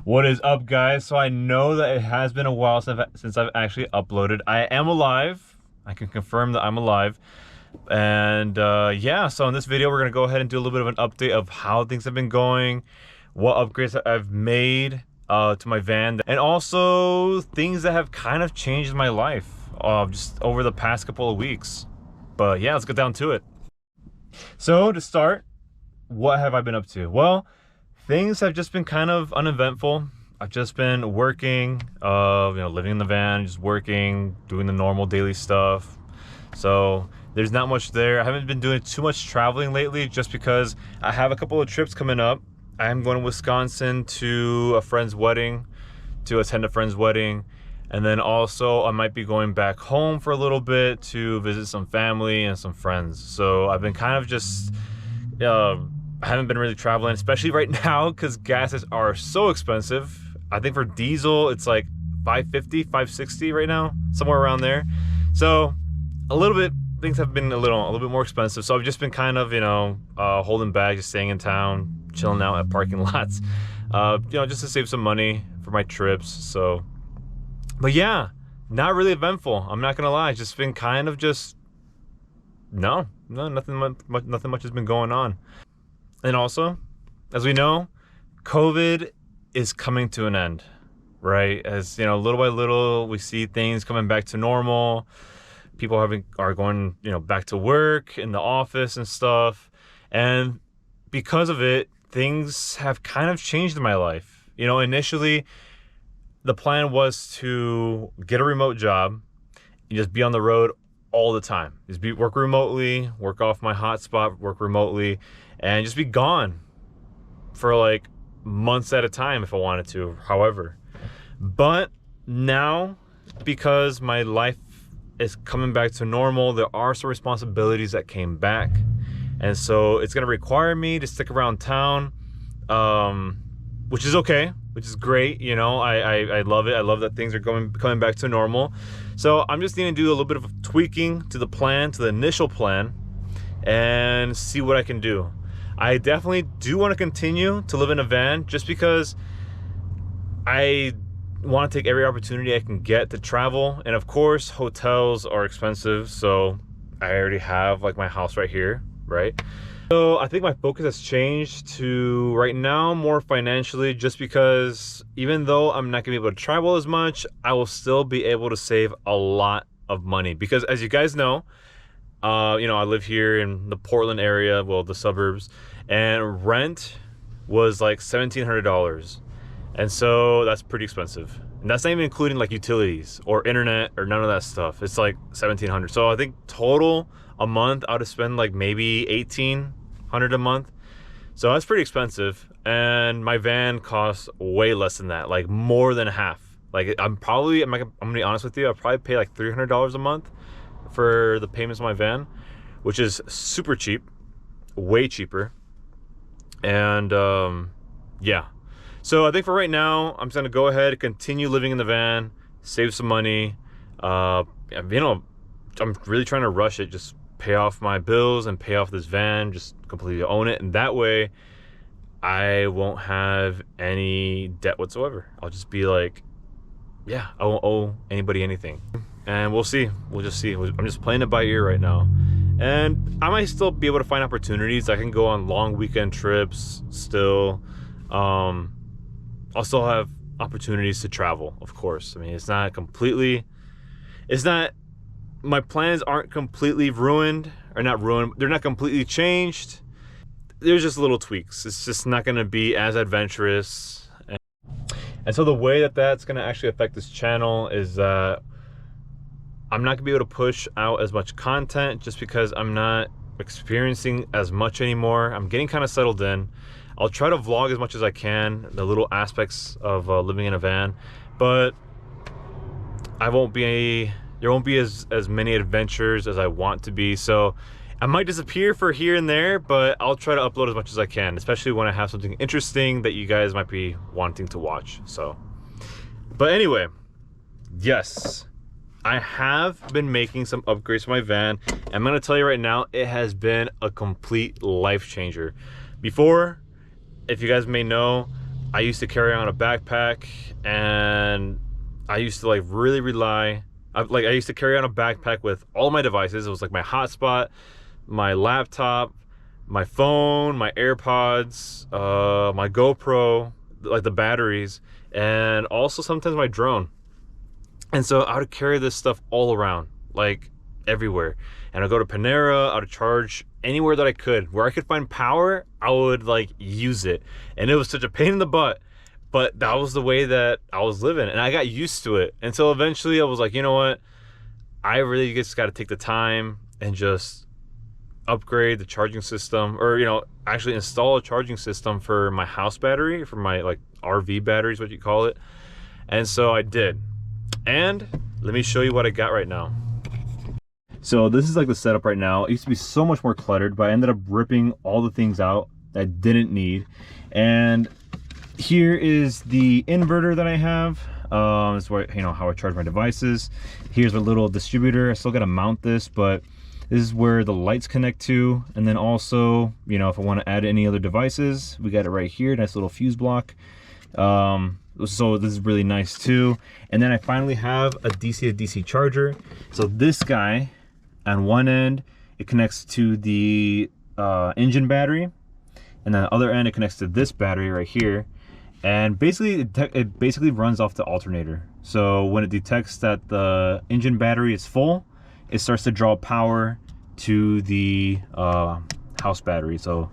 What is up, guys? So I know that it has been a while since I've actually uploaded. I am alive. I can confirm that I'm alive. And yeah, so in this video, we're gonna go ahead and do a little bit of an update of how things have been going, what upgrades I've made to my van, and also things that have kind of changed my life just over the past couple of weeks. But yeah, let's get down to it. So to start, what have I been up to? Well, things have just been kind of uneventful. I've just been working, living in the van, just working, doing the normal daily stuff. So there's not much there. I haven't been doing too much traveling lately just because I have a couple of trips coming up. I'm going to Wisconsin to a friend's wedding, to attend a friend's wedding. And then also I might be going back home for a little bit to visit some family and some friends. So I've been kind of just, I haven't been really traveling, especially right now because gases are so expensive. I think for diesel, it's like $5.50, $5.60 right now, somewhere around there. So things have been a little bit more expensive. So I've just been kind of, holding back, just staying in town, chilling out at parking lots, just to save some money for my trips. So, but yeah, not really eventful. I'm not gonna lie. It's just been kind of just, nothing much has been going on. And also, as we know, COVID is coming to an end, right? As little by little, we see things coming back to normal. People are going, back to work in the office and stuff. And because of it, things have kind of changed in my life. Initially, the plan was to get a remote job and just be on the road all the time. Work remotely, work off my hotspot, work remotely, and just be gone for like months at a time if I wanted to, however. But now, because my life is coming back to normal, there are some responsibilities that came back. And so it's gonna require me to stick around town, which is okay, which is great. I love it. I love that things are coming back to normal. So I'm just needing to do a little bit of tweaking to the initial plan, and see what I can do. I definitely do want to continue to live in a van just because I want to take every opportunity I can get to travel. And of course, hotels are expensive. So I already have like my house right here, right? So I think my focus has changed to right now more financially, just because even though I'm not gonna be able to travel as much, I will still be able to save a lot of money. Because as you guys know, I live here in the Portland area, well, the suburbs, and rent was like $1,700. And so that's pretty expensive. And that's not even including like utilities or internet or none of that stuff. It's like $1,700. So I think total a month I would spend like maybe $1,800 a month. So that's pretty expensive. And my van costs way less than that, like more than half. Like I'm gonna be honest with you, I'll probably pay like $300 a month for the payments of my van, which is super cheap, way cheaper. And yeah, so I think for right now I'm just gonna go ahead and continue living in the van, save some money. I'm really trying to rush it, just pay off my bills and pay off this van, just completely own it, and that way I won't have any debt whatsoever. I'll just be like, yeah, I won't owe anybody anything. And we'll see. We'll just see. I'm just playing it by ear right now. And I might still be able to find opportunities. I can go on long weekend trips still. I'll still have opportunities to travel, of course. I mean, my plans aren't completely ruined, or not ruined. They're not completely changed. There's just little tweaks. It's just not going to be as adventurous. And so the way that that's going to actually affect this channel is that I'm not gonna be able to push out as much content just because I'm not experiencing as much anymore. I'm getting kind of settled in. I'll try to vlog as much as I can, the little aspects of living in a van, but there won't be as many adventures as I want to be. So I might disappear for here and there, but I'll try to upload as much as I can, especially when I have something interesting that you guys might be wanting to watch. So, but anyway, yes, I have been making some upgrades to my van. I'm gonna tell you right now, it has been a complete life changer. Before, if you guys may know, I used to carry on a backpack, and I used to like really rely, I used to carry on a backpack with all my devices. It was like my hotspot, my laptop, my phone, my AirPods, my GoPro, like the batteries, and also sometimes my drone. And so I would carry this stuff all around, like everywhere. And I'd go to Panera, I would charge anywhere that I could. Where I could find power, I would like use it. And it was such a pain in the butt, but that was the way that I was living, and I got used to it until eventually I was like, you know what? I really just got to take the time and just upgrade the charging system, or, you know, actually install a charging system for my house battery, for my like RV batteries, what you call it. And so I did. And let me show you what I got right now. So this is like the setup right now. It used to be so much more cluttered, but I ended up ripping all the things out that I didn't need. And here is the inverter that I have. This is where, you know, how I charge my devices. Here's a little distributor. I still got to mount this, but this is where the lights connect to. And then also, you know, if I want to add any other devices, we got it right here. Nice little fuse block. So this is really nice too. And then I finally have a DC to DC charger. So this guy, on one end, it connects to the engine battery, and then the other end it connects to this battery right here. And basically it basically runs off the alternator. So when it detects that the engine battery is full, it starts to draw power to the house battery. So,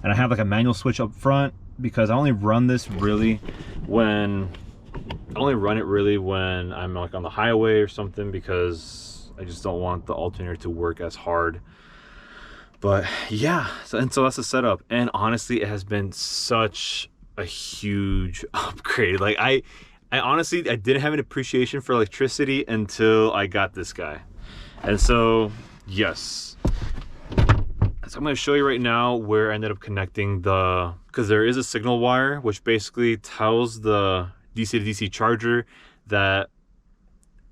and I have like a manual switch up front, because I only run this really when I'm like on the highway or something, because I just don't want the alternator to work as hard. But yeah, so that's the setup. And honestly, it has been such a huge upgrade. Like I honestly, I didn't have an appreciation for electricity until I got this guy. And so yes, so I'm going to show you right now where I ended up connecting because there is a signal wire which basically tells the DC to DC charger that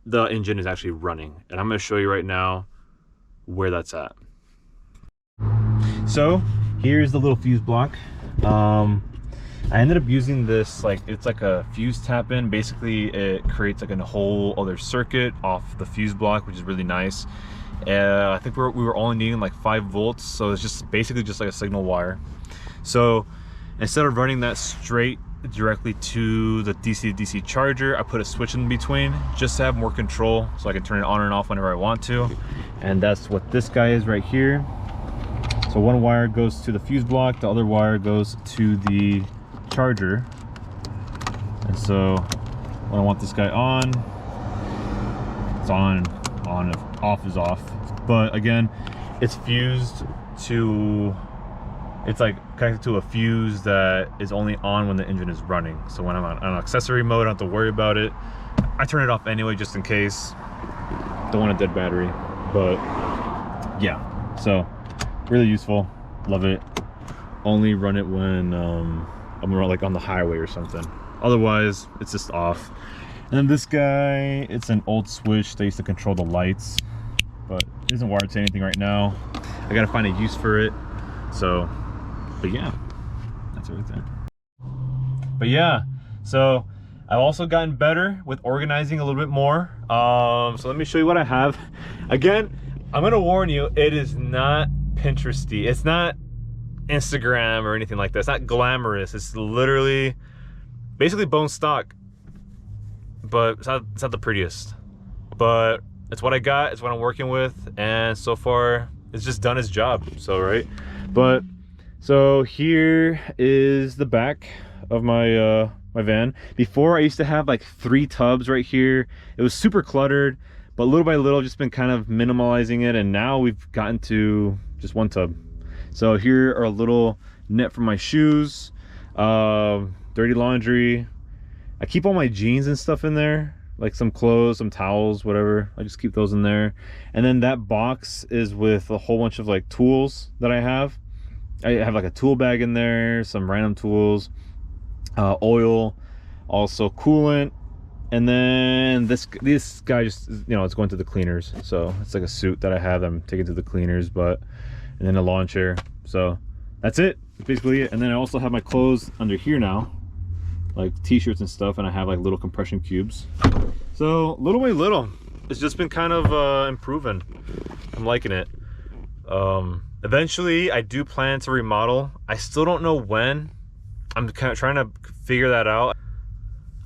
the engine is actually running. And I'm going to show you right now where that's at. So here's the little fuse block. I ended up using this, like, it's like a fuse tap in. Basically it creates like a whole other circuit off the fuse block, which is really nice. I think we were only needing like 5 volts, so it's just basically just like a signal wire. So instead of running that straight directly to the DC to DC charger, I put a switch in between just to have more control, so I can turn it on and off whenever I want to. And that's what this guy is right here. So one wire goes to the fuse block, the other wire goes to the charger. And so when I want this guy on, it's on, if off is off. But again, it's fused to, it's like connected to a fuse that is only on when the engine is running. So when I'm on accessory mode, I don't have to worry about it. I turn it off anyway, just in case. Don't want a dead battery. But yeah, so really useful, love it. Only run it when I'm like on the highway or something. Otherwise, it's just off. And then this guy, it's an old switch that used to control the lights, but it isn't wired to anything right now. I gotta find a use for it. So, but yeah, that's everything. But yeah, so I've also gotten better with organizing a little bit more. So let me show you what I have. Again, I'm gonna warn you, it is not Pinteresty. It's not Instagram or anything like that. It's not glamorous. It's literally basically bone stock, but it's not the prettiest. But it's what I got. It's what I'm working with, and so far it's just done its job. So right, but so here is the back of my my van. Before, I used to have like 3 tubs right here. It was super cluttered, but little by little I've just been kind of minimalizing it, and now we've gotten to just 1 tub. So here are a little net for my shoes, dirty laundry. I keep all my jeans and stuff in there, like some clothes, some towels, whatever. I just keep those in there. And then that box is with a whole bunch of like tools that I have. I have like a tool bag in there, some random tools, oil, also coolant. And then this guy just, you know, it's going to the cleaners. So it's like a suit that I have that I'm taking to the cleaners, and then a lawn chair. So that's it, basically it. And then I also have my clothes under here now. like t-shirts and stuff, and I have like little compression cubes. So little by little, it's just been kind of improving. I'm liking it. Eventually I do plan to remodel. I still don't know when. I'm kind of trying to figure that out.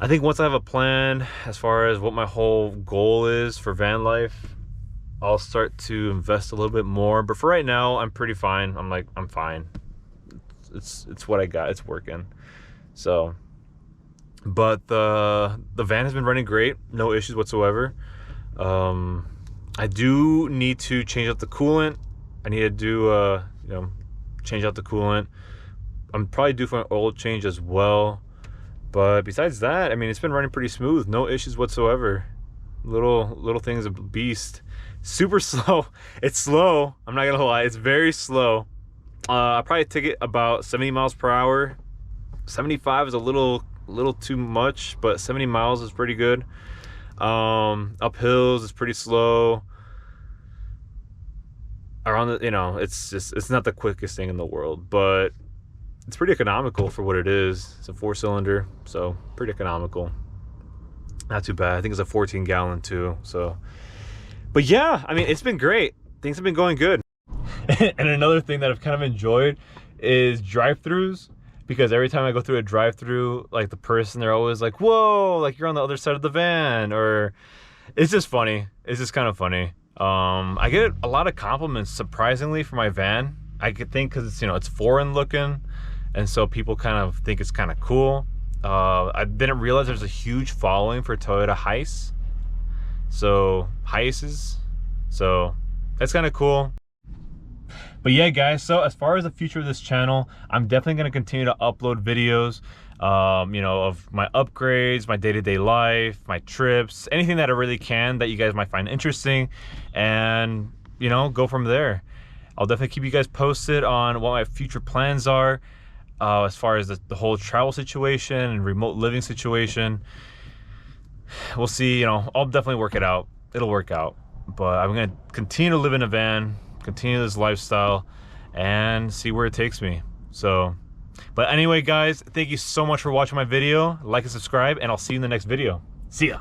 I think once I have a plan as far as what my whole goal is for van life, I'll start to invest a little bit more. But for right now, I'm pretty fine. I'm fine. It's what I got. It's working. So, but the van has been running great. No issues whatsoever. I do need to change out the coolant. I need to do change out the coolant. I'm probably due for an oil change as well. But besides that, I mean, it's been running pretty smooth. No issues whatsoever. Little thing's a beast. Super slow. It's slow. I'm not gonna lie. It's very slow. I probably take it about 70 miles per hour. 75 is a little too much, but 70 miles is pretty good. Up hills is pretty slow. Around the, it's not the quickest thing in the world, but it's pretty economical for what it is. It's a 4-cylinder, so pretty economical. Not too bad. I think it's a 14-gallon too. So, but yeah, I mean, it's been great. Things have been going good. And another thing that I've kind of enjoyed is drive-throughs, because every time I go through a drive-through, like the person, they're always like, "Whoa, like you're on the other side of the van," or it's just funny. It's just kind of funny. I get a lot of compliments, surprisingly, for my van. I could think because it's, it's foreign looking, and so people kind of think it's kind of cool. I didn't realize there's a huge following for Toyota Hiace. So Hiaces, so that's kind of cool. But yeah, guys, so as far as the future of this channel, I'm definitely going to continue to upload videos, of my upgrades, my day-to-day life, my trips, anything that I really can that you guys might find interesting, and, go from there. I'll definitely keep you guys posted on what my future plans are, as far as the whole travel situation and remote living situation. We'll see, I'll definitely work it out. It'll work out. But I'm going to continue to live in a van, continue this lifestyle, and see where it takes me. So, but anyway, guys, thank you so much for watching my video. Like and subscribe, and I'll see you in the next video. See ya.